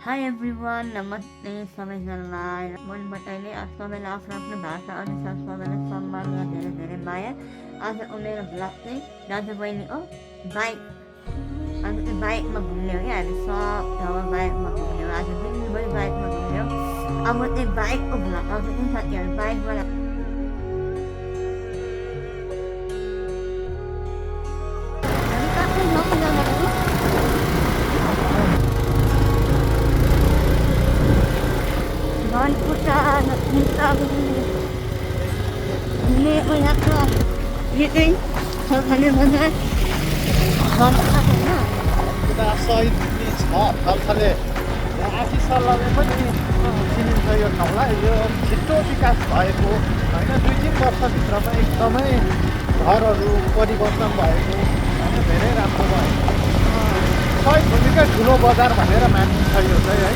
High everyone, नमस्ते सबैजनालाई मनबाटैले सबैलाई आफ्नो आफ्नो भाषा अनुसार सबैलाई सम्मान र धेरै धेरै माया। आजको मेरो भ्लग चाहिँ दाजुबहिनी बाइक आज चाहिँ बाइकमा घुम्ने हो क्या। हामी सब ठाउँमा बाइकमा घुम्ने हो। आज दिनभरि बाइकमा घुम्ने हो। अब चाहिँ बाइकको भ्लग आउँछ चाहिँ साथीहरू बाइकबाट सहिद छ थलथले आशी सल्लाहले पनि चिनिन्छ यो ठाउँलाई। यो छिटो विकास भएको होइन, 2-3 वर्षभित्रमा एकदमै घरहरू परिवर्तन भएको होइन, धेरै राम्रो भएको सहिद भूमिकै ठुलो बजार भनेर मानिन्छ यो चाहिँ है।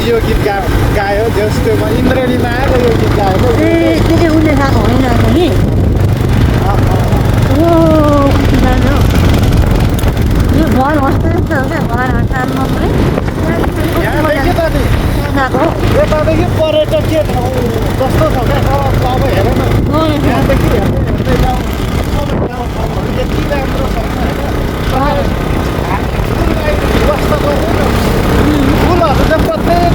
यो गीत गायो जस्तोमा इन्द्रेणीमा आएर यो गीत गाएको उसले गएको होइन नि। यो घर हस्पिटल जस्तो हो क्या, घर हस्पिटलमा पनि यहाँदेखि त नि यतादेखि पर्यटकीय ठाउँ जस्तो छ क्या। अब हेर न, यहाँदेखि हेर्दै जाउँ ठाउँहरू यति राम्रो छ होइन। व्यवस्था गर्दैन, फुलहरू चाहिँ प्रत्येक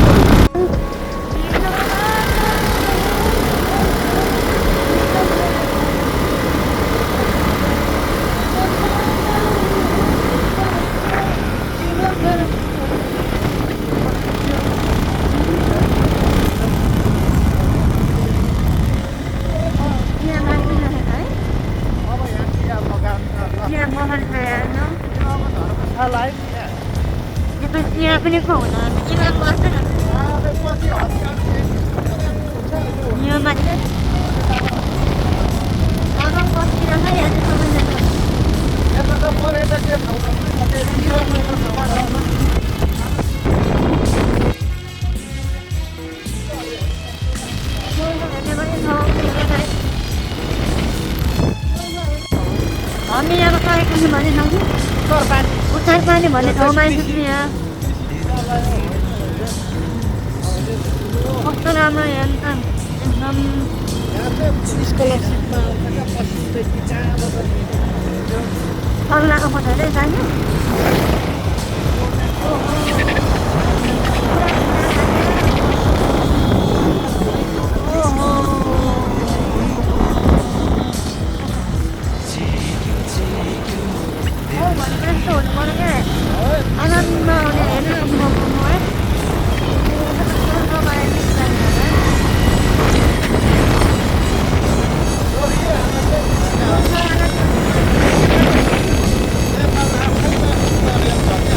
यहाँ पनि खुवाउन यो मान्छे हामी यहाँ कार्यक्रम भन्ने ठाउँ उत्तर पानी भन्ने ठाउँमा आइपुग्यो। यहाँ कस्तो राम्रो यहाँ एकदम स्कलरसिपमा सल्लाहको पछाडि जाने भनेर यस्तो हुनु पर्यो क्या। आनन्दमा आउने हेर्नु मोमो है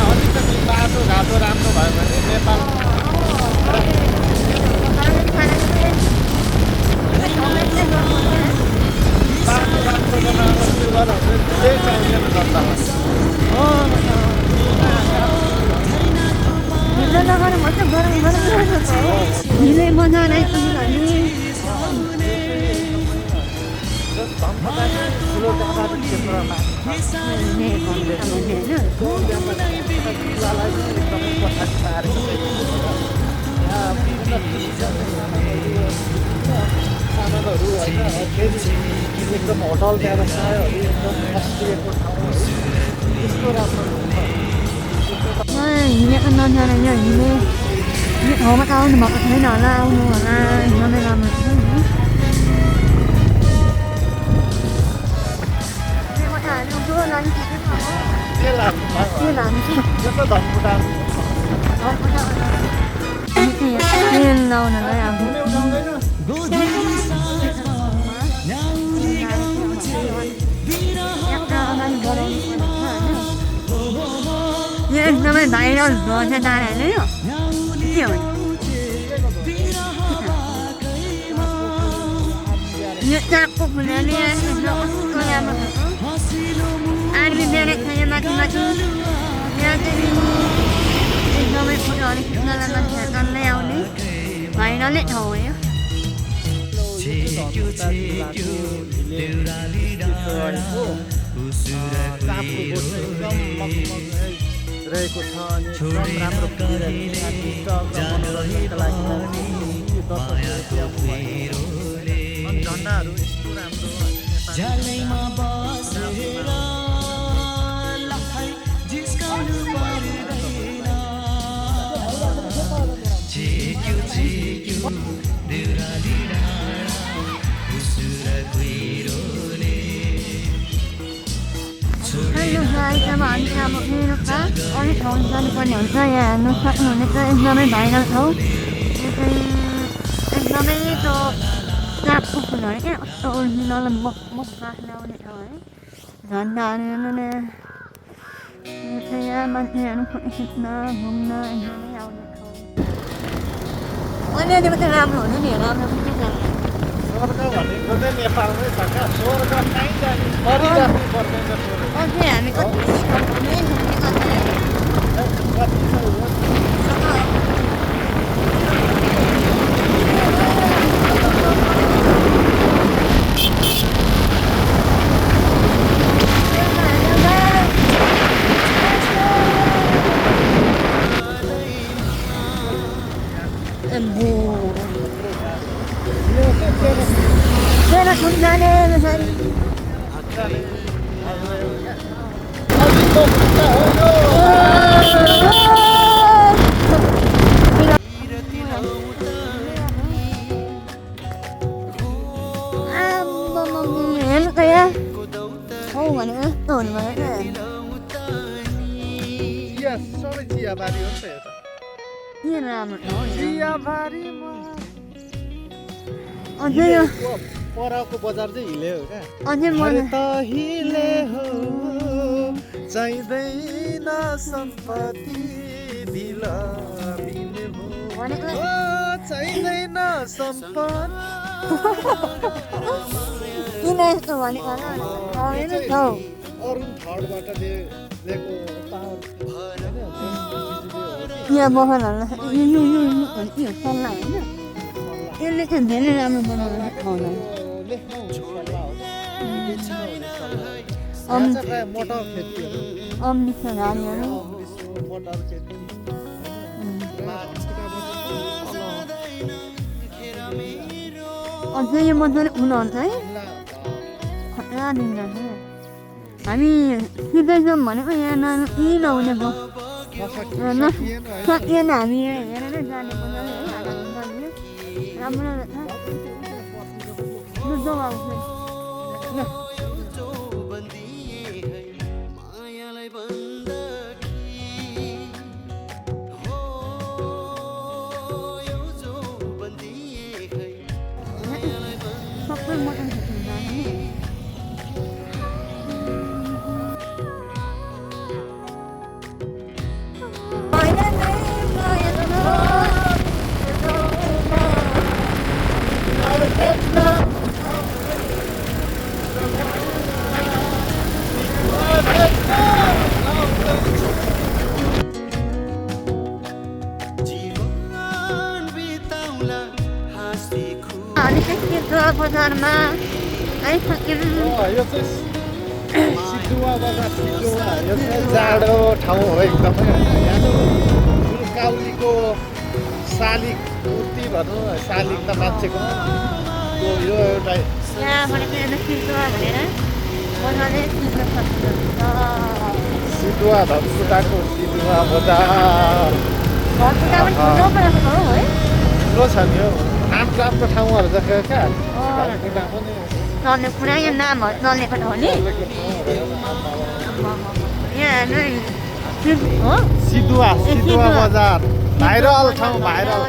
अलिकति बाटोघाटो राम्रो भयो भने नेपाल बाटो राम्रो बनाएर सुरु गरेर त्यही चाहिँदैन जनतालाई हिलै मजा आइपुग्यो भने ठुलो व्यापारिक क्षेत्रमा जिल्लालाई एकदमै पछाडि पारेको यहाँ विभिन्न सामानहरू होइन फेरि एकदम होटल व्यवसायहरू एकदम फस्टिएको ठाउँहरू त्यस्तो राम्रो हुन्छ हिँडेको नजाने यो हिँडे ठाउँमा त आउनु भएको छैन होला आउनु होला एकदमै राम्रो छ के लाग्छ जस्तो धनकुटा तेल लाउनलाई अब यो एकदमै भाइरल भयो छ दादाहरूले यो के हो यो चाकको फुलले कस्तो राम्रो आर्मी बेरेक छ यो माथि माथि यहाँ चाहिँ एकदमै फोटोहरू खिच्नलाई मान्छेहरू डल्लै आउने भाइरलै ठाउँ हो यो रहेको छ अनि एकदम राम्रो मनोरञ्जनका लागि अनि झन्डाहरू यस्तो राम्रो अब हामी अब मेरो कहाँ अलिक ठाउँ जानुपर्ने हुन्छ यहाँ हेर्नु सक्नुहुनेछ एकदमै भाइरल ठाउँ यो चाहिँ एकदमै त्यो चापको फुलहरू क्या कस्तो ओरिजिनल मख ल्याउने ठाउँ है झन्डाहरू हेर्नु न यो चाहिँ यहाँ मान्छेहरू फोटो खिच्न घुम्न एकदमै आउने ठाउँ अलिअलि मात्रै राम्रो हुनु नि राम्रो पनि के जान्छ स्वर्ग भनेको चाहिँ नेपालमै छ क्या स्वर्ग कहीँ जाने गरिराख्नु पर्दैन अझै हामी कति घुम्ने कति छ Saya sunjane mesari. Kayak oh mana tahun mana Yes, सबै चियाबारी हो नि त यो त ये राम्रो ठाउँ नि चियाबारीमा अझै यो परको बजार चाहिँ हिले हो क्या अझै अरे मन त हिले हो चाहिँदैन सम्पत्ति बिलामिने हो भनेको ओ चाहिँदैन सम्पत्ति किन यस्तो भनेको होला होइन ठाउँ अरुण थर्डबाट लिएको पावर यहाँ बगानहरूलाई यो सल्लाह होइन यसले चाहिँ धेरै राम्रो बनाउनु ठाउँलाई मटर खेतीहरू अमृत धानीहरू मटर खेती अझै यो मजाले हुनुहुन्छ है खतरा दिन हामी सिधै जाउँ भनेको यहाँ नहुने भयो सकिएन हामी हेरेरै जाने मजाले है राम्रो रहेछ जाउँ आउँछ बजारमा आइसक्यौँ। यो चाहिँ सिद्धुवा बजार सिद्धुवा यो चाहिँ जाडो ठाउँ हो एकदमै यहाँ चाहिँ काउलीको शालिग मूर्ति भनौँ शालिग त मान्छेको यो एउटा यहाँबाट चाहिँ सिद्धुवा भनेर मजाले सिक्न सक्नुहुन्छ। सिद्धुवा धनकुटाको सिद्धुवा बजार धनकुटा पनि ठुलो पो रहेछ हौ है। ठुलो छ नि यो राम्रो ठाउँहरू छ क्या धनकुटा पनि चल्ने पुरा यो नामहरू चल्नेको ठाउँ नि यहाँ हो सिद्धुवा सिद्धुवा बजार भाइरल ठाउँ viral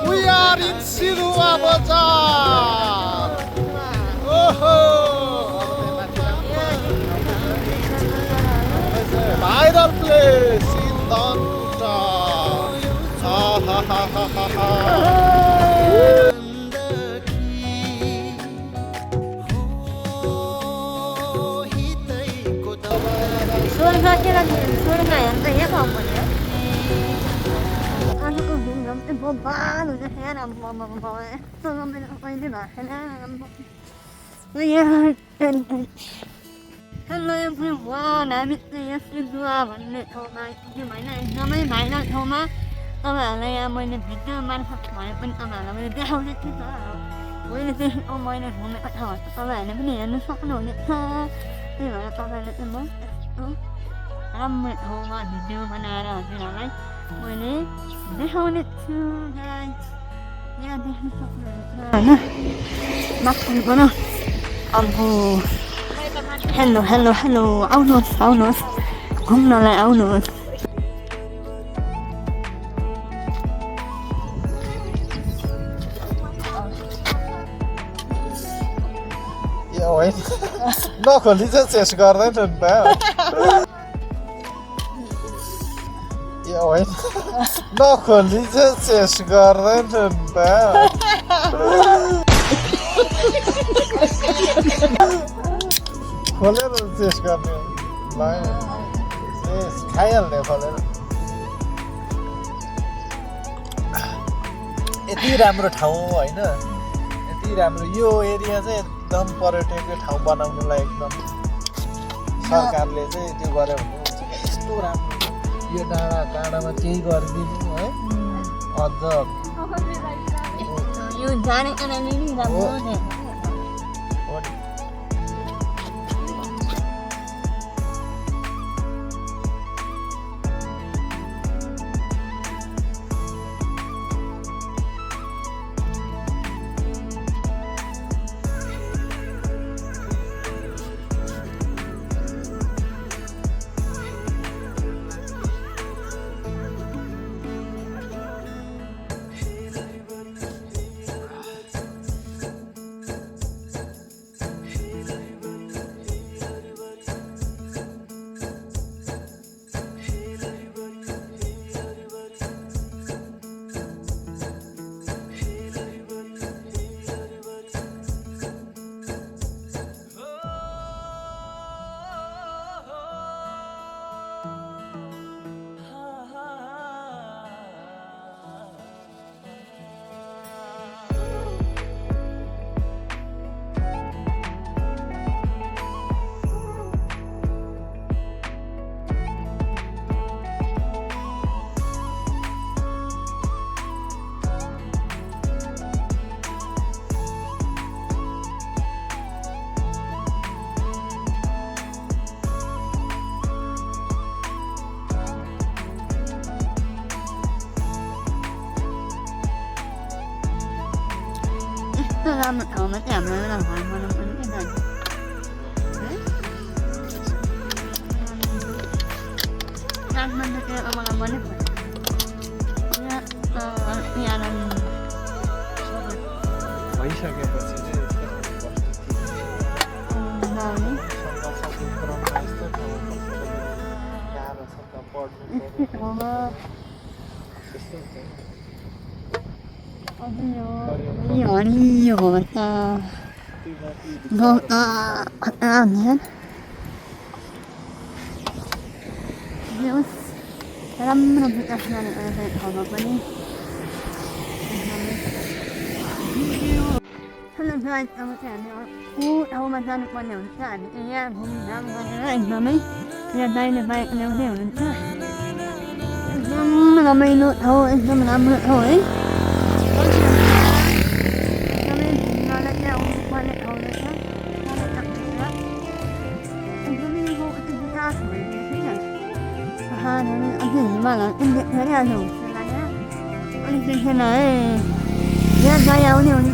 We are in Sidhuwa Bazar. ओहो भाइरल प्लेस इन धनकुटा स्वर्ग हेर्दा यहाँ ठाउँ भन्यो आजको भिन्डम चाहिँ बबाल हुन्छ यहाँ यस्तो मेरो कहिले भएको छैन। हेलो एभ्री वान हामी चाहिँ यहाँ सिद्धुवा भन्ने ठाउँमा आइपुग्यौँ होइन एकदमै भाइरल ठाउँमा तपाईँहरूलाई यहाँ मैले भिडियो मार्फत भए पनि तपाईँहरूलाई मैले देखाउने थिएँ त मैले देखेको मैले घुमेको ठाउँहरू तपाईँहरूले पनि हेर्नु सक्नुहुनेछ। त्यही भएर तपाईँहरूले चाहिँ म यस्तो राम्रो ठाउँमा भिडियो बनाएर हजुरहरूलाई मैले देखाउने छु गाइस। यहाँ देख्न सक्नुहुन्छ होइन माथिको न अब हेलो हेलो हेलो आउनुहोस् आउनुहोस् घुम्नलाई आउनुहोस्। यो होइन नखोली चाहिँ चेस गर्दैन नि त यो होइन नखोली चाहिँ चेस गर्दैन नि त खोलेर चेस गर्ने चेस खाइहाल्ने खोलेर यति राम्रो ठाउँ होइन यति राम्रो यो एरिया चाहिँ एकदम पर्यटकीय ठाउँ बनाउनुलाई एकदम सरकारले चाहिँ त्यो गर्यो भने यस्तो राम्रो यो डाँडा काँडामा केही गरिदिनु है अझ यो जानेको नै राम्रो नै यस्तो राम्रो ठाउँमा चाहिँ हाम्रो एउटा घर बनाउनु पनि के जान्छ काठमाडौँ चाहिँ मलाई मनै पर्छ यहाँ भइसकेपछि हरियो घर त गाउँ त खतरा हुन्छ राम्रो विकास गरेको ठाउँमा पनि आफूले जोइन अब चाहिँ हामी ऊ ठाउँमा जानुपर्ने हुन्छ हामी चाहिँ यहाँ घुमघाम गरेर एकदमै यहाँ दाहिने बाइक ल्याउँदै हुनुहुन्छ एकदम रमाइलो ठाउँ एकदम राम्रो ठाउँ है एकदमै घुम्नलाई चाहिँ आउनुपर्ने ठाउँ रहेछ एकदमै यो अति विकास भइरहेको छ पहाडहरू अझै हिमालहरू पनि देख्दै आज हुन्छ लाग्यो अलिक देखेन है यहाँ गाई आउने हुने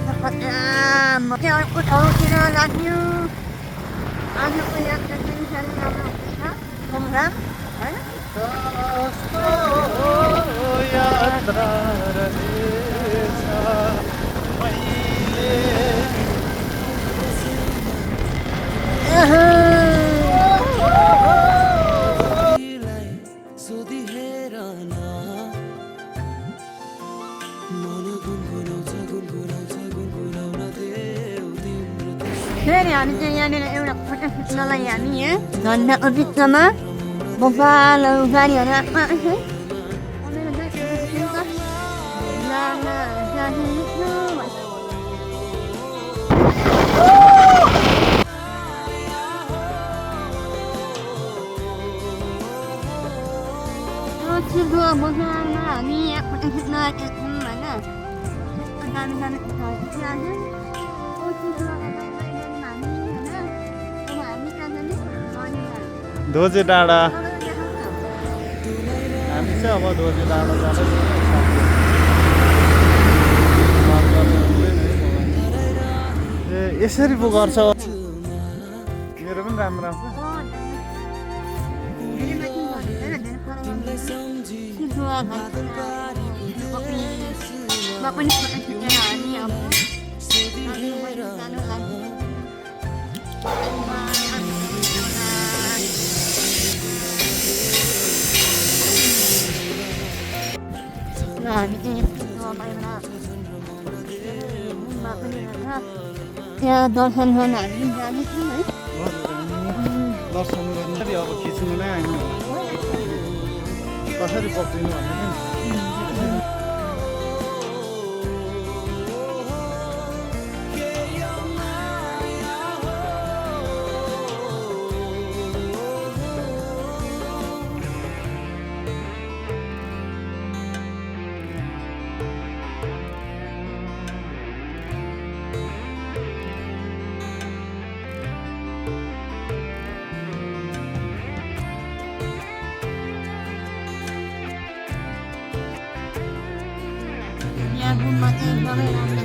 म चाहिँ अर्को ठाउँतिर लाग्यो आजको यात्रा पनि साह्रै राम्रो हुँदैछ घुमघाम होइन यात्रा रहेछ मैले फेरि हामी चाहिँ यहाँनिर एउटा फोटो खिच्नलाई हामी यहाँ झन्डाको बिचमा बफालहरू गाडीहरू आएको है चितुवा बजारमा हामी यहाँ फोटो खिच्न आएका छौँ होइन दामी दामी फोटोहरू खिचिरहेको धोजे डाँडा हामी चाहिँ अब धोजे डाँडा जाँदैछ ए यसरी पो गर्छ मेरो पनि राम्रो आउँछ पनि फोटो खिचेर हामी अब जानु लाग्यो हामी चाहिँ त्यहाँ दर्शन गर्न हामी जानेछौँ है दर्शन गर्नु अब खिच्नु नै होइन कसरी पक्रिनु भन्ने गुम्बा चाहिँ एकदमै राम्रो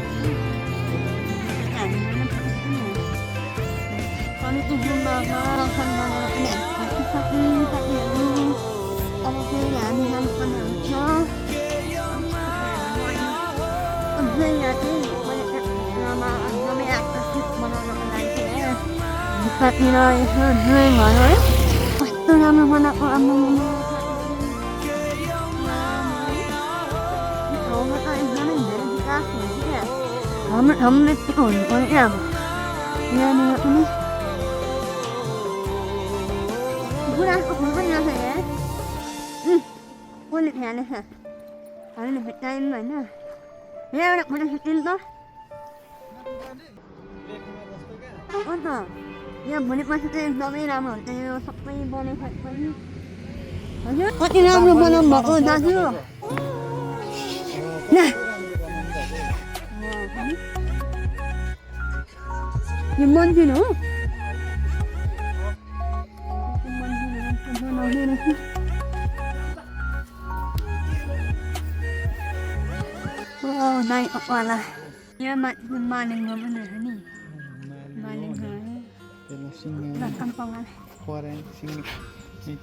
अनि त्यो गुम्बामा दर्शन गरेर पनि साथीहरू अब फेरि हामी जानुपर्ने हुन्छ अझै यहाँ चाहिँ पर्यटकमा एकदमै आकर्षित बनाउनको लागि भित्रतिर यसो ड्रइङहरू है कस्तो राम्रो बनाएको राम्रो हाम्रो यतिको हुनु पर्यो क्या अब यहाँनिर पनि बुढाको फुल पनि रहेछ यहाँ कसले फ्यालेछ हामीले भेट्टायौँ होइन यहाँ एउटा फोटो खिच्यौँ त हो त यहाँ भोलिपर्सि चाहिँ एकदमै राम्रो हुन्छ यो सबै बनाइसकेपछि हजुर कति राम्रो बनाउनु भएको दाजु यो मन्दिर हो नाइ वाला यहाँ माथि मालिङ्ग पनि हो नि मालिङ्ग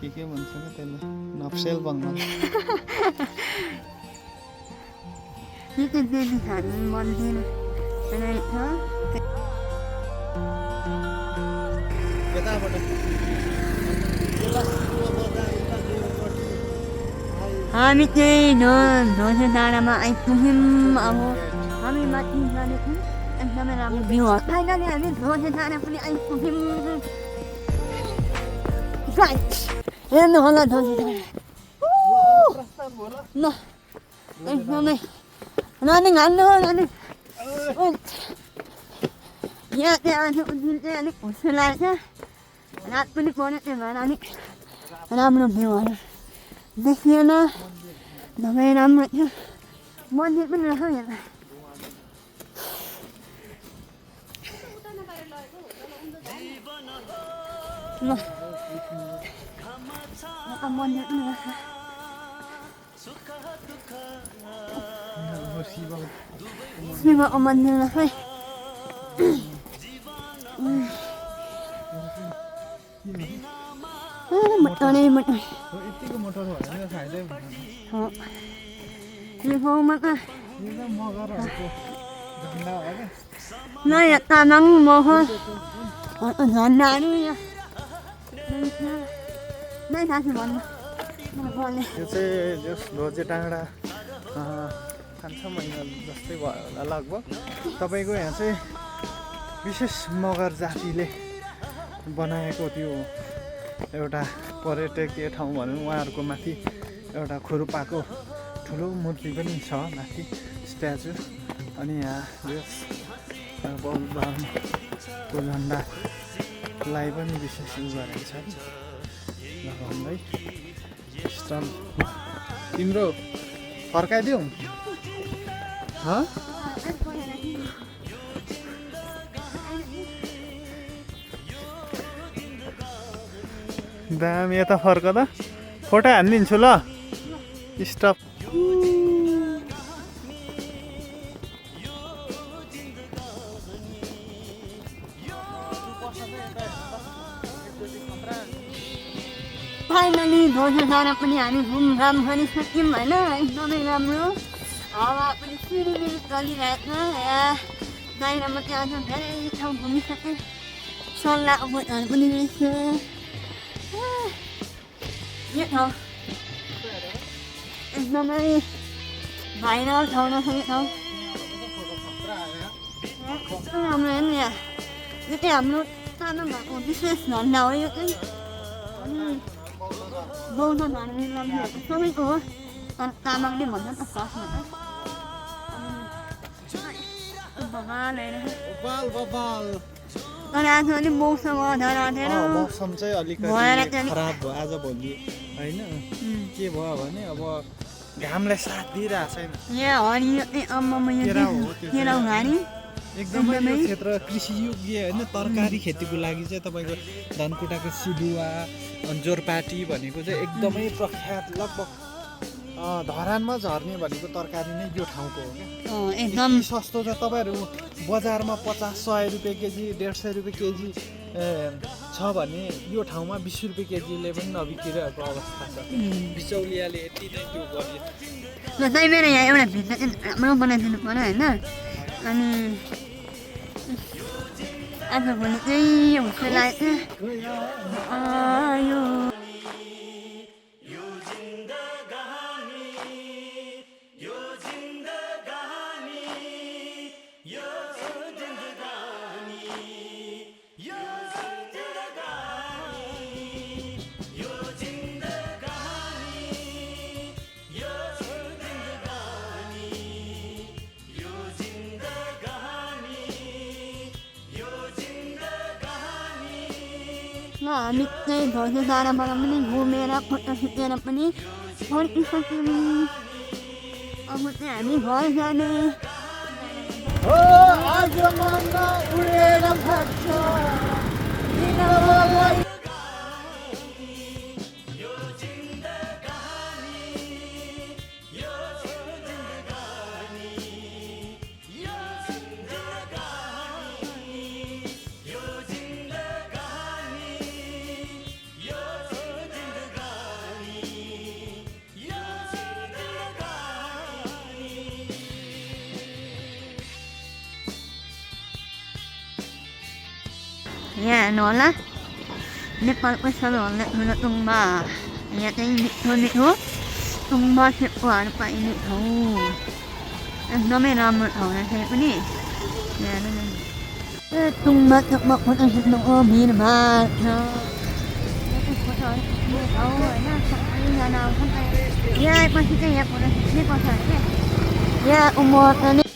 के भन्छ त्यसलाई नक्सेल बङ्गाल देवी खाने मन्दिर रहेछ हामी चाहिँ ध्वजे डाँडामा आइपुग्यौँ अब हामी माथि जानेछौँ एकदमै राम्रो भ्यू हो फाइनली हामी ध्वजे डाँडा पनि आइपुग्यौँ हेर्नु होला ध्वजे डाँडा ल एकदमै रनिङ हान्नु हो रनिङ यहाँ चाहिँ आज दिन चाहिँ अलिक खुसी लाग्छ रात पनि पऱ्यो त्यही भएर अलिक राम्रो भ्यूहरू देखिएन दबाई राम्रो थियो मन्दिर पनि रहेछ यहाँ ल मन्दिर पनि रहेछ शिवको मन्दिर रहेछ मोटरै मोटो यतिको मोटर भएर फाइदै हुँदैन यो गाउँमा त एकदम मगरहरूको झन्डा हो क्या ल यहाँ तामाङ मगर झन्डाहरू यहाँ नै थाहा भन्नु यो चाहिँ जस ध्वजे डाँडा 5-6 महिना जस्तै भयो होला लगभग तपाईँको यहाँ चाहिँ विशेष मगर जातिले बनाएको त्यो एउटा पर्यटकीय ठाउँ भनौँ उहाँहरूको माथि एउटा खुरुपाको ठुलो मूर्ति पनि छ माथि स्ट्याचु अनि यहाँ यस बौद्ध धर्मको झन्डालाई पनि विशेष उ गरेको छ लगाउँदै स्टल तिम्रो फर्काइदिउँ दाम यता फर्कदा फोटो हानिदिन्छु ल स्टप फाइनली ध्वजे डाँडा पनि हामी घुमघाम गरिसक्यौँ होइन एकदमै राम्रो हावा पनि सिरिमिरी चलिरहेको छ यहाँ बाहिरमा चाहिँ आज धेरै ठाउँ घुमिसकेँ सल्लाहको बोटहरू पनि रहेछ यो ठाउँ एकदमै भाइरल ठाउँ रहेछ यो ठाउँ कस्तो राम्रो हेर्नु यहाँ यो चाहिँ हाम्रो तामाङहरूको विशेष झन्डा हो यो चाहिँ बौद्ध धर्मावलम्बीहरूको सबैको हो तर तामाङले भन्छ त फर्स्टमा तर आज अलिक मौसम मौसम चाहिँ अलिकति खराब भयो आज भोलि होइन के भयो भने अब घामलाई साथ दिइरहेको छैन यहाँ हरियो केराउ घारी एकदमै यो क्षेत्र कृषियोग्य होइन तरकारी खेतीको लागि चाहिँ तपाईँको धनकुटाको सिडुवा जोरपाटी भनेको चाहिँ एकदमै प्रख्यात लगभग धरानमा झर्ने भनेको तरकारी नै यो ठाउँको हो क्या एकदम सस्तो छ तपाईँहरू बजारमा 50-100 रुपियाँ केजी 150 रुपियाँ केजी छ भने यो ठाउँमा 20 रुपियाँ केजीले पनि नबिकिरहेको अवस्था छ बिचौलियाले यति नै त्यो गर्यो त्यही भएर यहाँ एउटा भिडियो चाहिँ राम्रो बनाइदिनु पऱ्यो होइन अनि आजभोलि चाहिँ हुन्छ लाग्यो हामी चाहिँ ध्वजे डाँडाबाट पनि घुमेर फोटो खिचेर पनि फर्किसक्यौँ अब चाहिँ हामी घर जाने यहाँ हेर्नु होला नेपालको सबैभन्दा ठुलो टुङ्बा यहाँ चाहिँ मिठो टुङ्बा सेप्पोहरू पाइने ठाउँ एकदमै राम्रो ठाउँ रहेछ पनि टुङ्बा सेप्पो फोटो खिच्नुको भिडभाड छ यहाँ आएपछि चाहिँ यहाँ फोटो खिच्नै पर्छ होइन यहाँ उमर